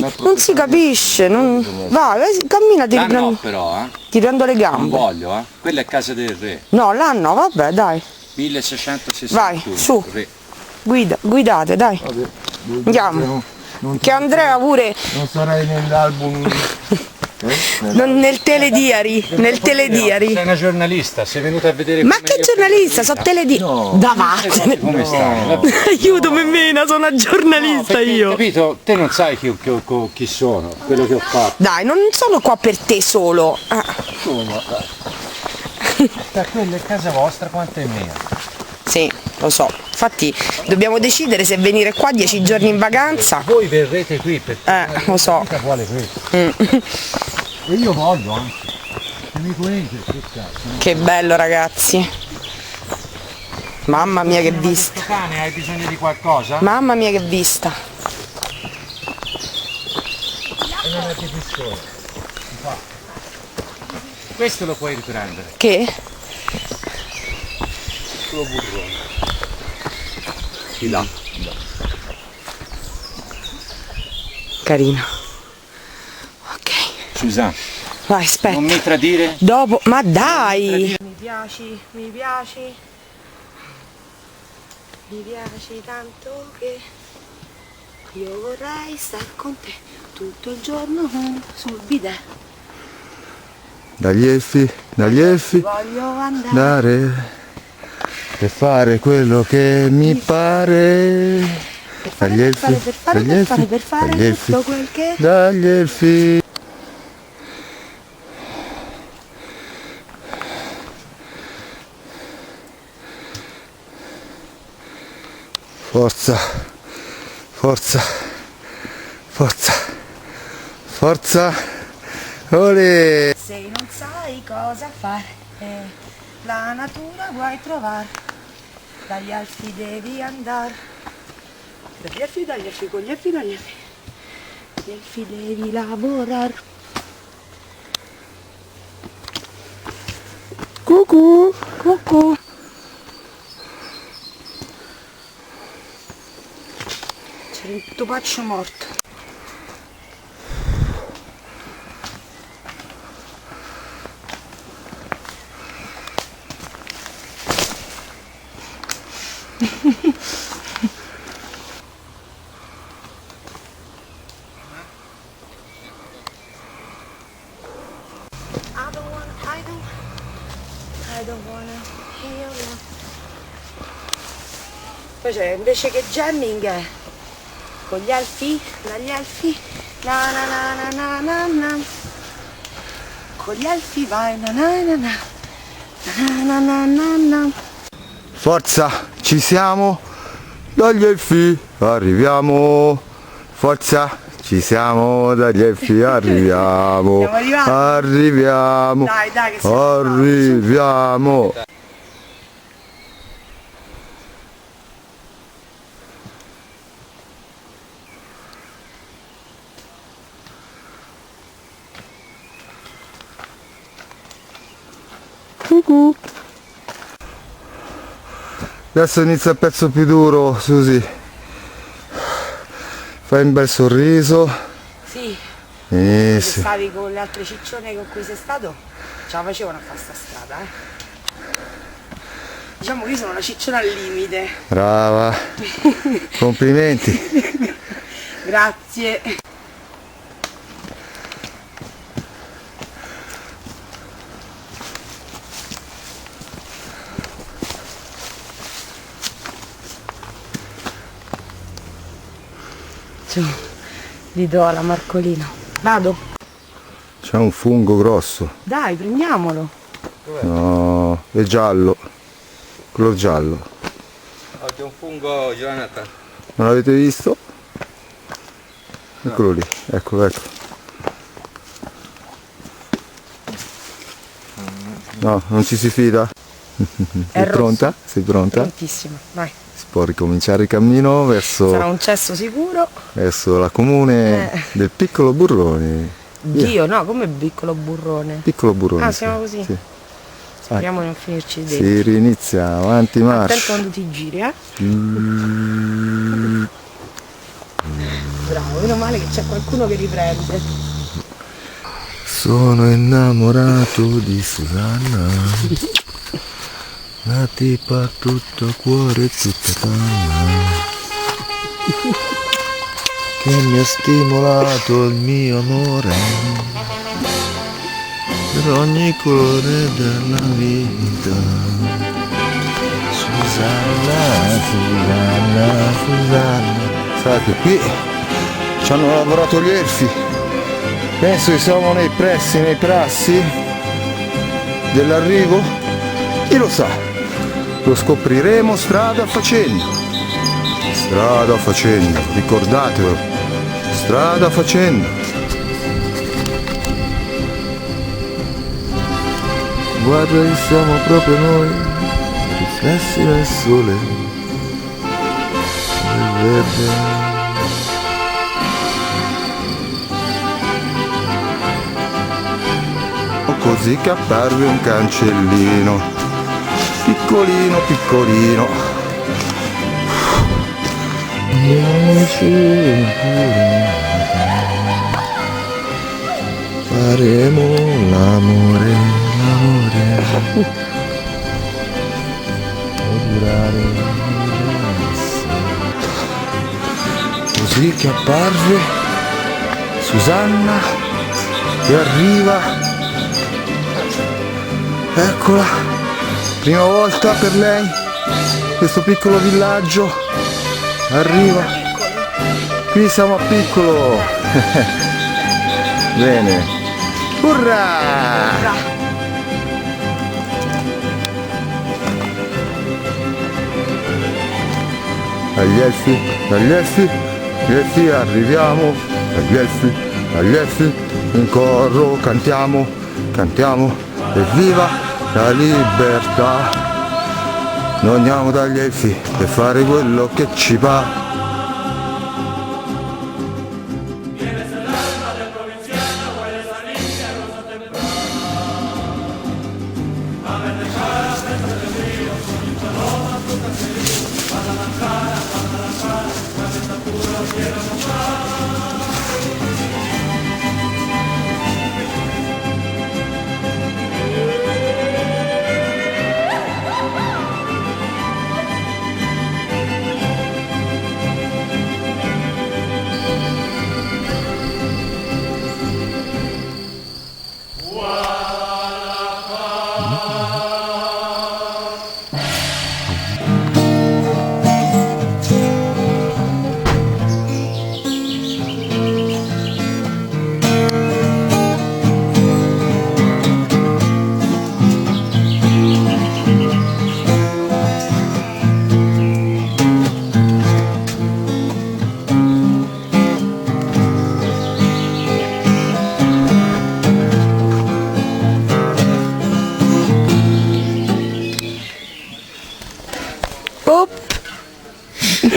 vai, non si capisce, vai, cammina, ti riprendo, no, però, ti prendo le gambe. Non voglio, quella è casa del re. No, là no, vabbè, dai. 1661. Vai, su. Re. Guidate, dai. Vabbè, Andiamo. Che Andrea pure. Non sarai nell'album. Nel telediari. Sei una giornalista, sei venuta a vedere. Ma che giornalista? Sono telediari. No. Davanti. Come stai? Aiutami Mena, sono una giornalista io. Capito? Te non sai chi sono, quello che ho fatto. Dai, non sono qua per te solo. Quella è casa vostra, quanto è mia? Sì, lo so. Infatti dobbiamo decidere se venire qua 10 giorni in vacanza. Voi verrete qui perché Lo so. la vuole questo. E io voglio anche. Se mi conosci, che cazzo. Che bello ragazzi. Mamma mia che vista. Questo cane, hai bisogno di qualcosa? Mamma mia che vista. E non è che pistola. Questo lo puoi riprendere. Che? Solo burrone. Di là. Carino. Ok. Susanna, Vai, aspetta. non mi tradire. Dopo. Ma dai! Mi piaci. Mi piaci tanto che io vorrei star con te tutto il giorno sul bidet. Dagli elfi, Voglio andare. per fare quello che mi pare. Per fare tutto quel che. Dagli elfi. Forza, forza, forza, forza, olè! Se non sai cosa fare, la natura vuoi trovare, dagli alfi devi andare, dagli alfi, con gli alfi, gli alfi devi lavorare. Cucù! Cucù. C'è un topaccio morto. I don't wanna hear you. Poi c'è invece che jamming è con gli elfi, dagli elfi, na na na na na na na. Con gli elfi vai na na na na na na na na. Forza, ci siamo! Dagli elfi arriviamo! Forza, ci siamo! Dagli elfi arriviamo! Siamo arrivati. Arriviamo! Dai, che siamo Arriviamo! Cucù. Adesso inizia il pezzo più duro, Susi. Fai un bel sorriso. Sì, se Benissimo. stavi con le altre ciccione con cui sei stato, ce la facevano a fare sta strada, Diciamo che io sono una cicciona al limite. Brava. Complimenti. Grazie. Gli do alla Marcolino. Vado? C'è un fungo grosso. Dai, prendiamolo. No, è giallo. Quello giallo. Oh, c'è un fungo, Jonathan. Non l'avete visto? Eccolo lì, ecco, ecco. No, non ci si fida? È Sei pronta? rosso. Sei pronta? Prontissima, vai. Si può ricominciare il cammino Sarà un cesso sicuro. verso la comune del piccolo burrone. Dio, no, come piccolo burrone. Piccolo burrone. Ah, sì, siamo così. sì. Speriamo di non finirci dentro. Si rinizia, avanti Attento marcia. quando ti giri, Bravo, meno male che c'è qualcuno che riprende. Sono innamorato di Susanna, la tipa tutto cuore e tutta canna, che mi ha stimolato il mio amore per ogni colore della vita. Susanna, Susanna, Susanna. Sai che qui ci hanno lavorato gli elfi. Penso che siamo nei pressi, nei prassi dell'arrivo. Chi lo sa? Lo scopriremo strada facendo. Strada facendo, ricordatevelo. Strada facendo. Guarda che siamo proprio noi, riflessi nel sole, nel verde. Così che apparve un cancellino, piccolino piccolino. Faremo l'amore, l'amore, può durare così che apparve Susanna che arriva. Eccola, prima volta per lei, questo piccolo villaggio, arriva, qui siamo a Piccolo, bene, urrà! Agli elfi, gli elfi arriviamo, agli elfi, in coro cantiamo, cantiamo, evviva la libertà, noi andiamo dagli elfi per fare quello che ci va.